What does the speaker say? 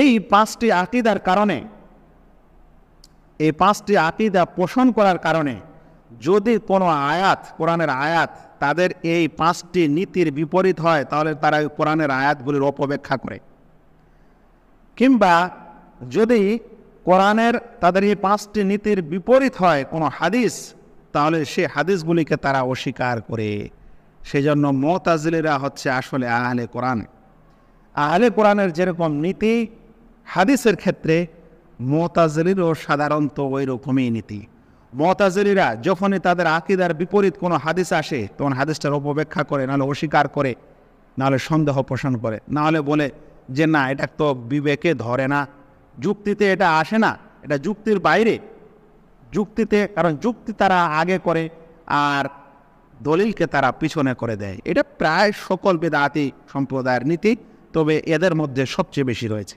এই পাঁচটি আকীদার কারণে, এই পাঁচটি আকীদা পোষণ করার কারণে যদি কোনো আয়াত, কোরআনের আয়াত তাদের এই পাঁচটি নীতির বিপরীত হয়, তাহলে তারা কোরআনের আয়াতগুলির অপব্যাখ্যা করে। কিংবা যদি কোরআনের তাদের এই পাঁচটি নীতির বিপরীত হয় কোনো হাদিস, তাহলে সে হাদিসগুলিকে তারা অস্বীকার করে। সেজন্য মুতাজিলিরা হচ্ছে আসলে আহলে কোরআন। আহলে কোরআনের যেরকম নীতি হাদিসের ক্ষেত্রে, মুতাজিলিরও সাধারণত ওই রকমই নীতি। মুতাজিলিরা যখনই তাদের আকীদার বিপরীত কোনো হাদিস আসে, তখন হাদিসটার অপব্যাখ্যা করে, নাহলে অস্বীকার করে, নাহলে সন্দেহ পোষণ করে, নাহলে বলে যে না, এটা তো বিবেকে ধরে না, যুক্তিতে এটা আসে না, এটা যুক্তির বাইরে। যুক্তিতে, কারণ যুক্তি তারা আগে করে আর দলিলকে তারা পিছনে করে দেয়। এটা প্রায় সকল বেদাতি সম্প্রদায়ের নীতি, তবে এদের মধ্যে সবচেয়ে বেশি রয়েছে।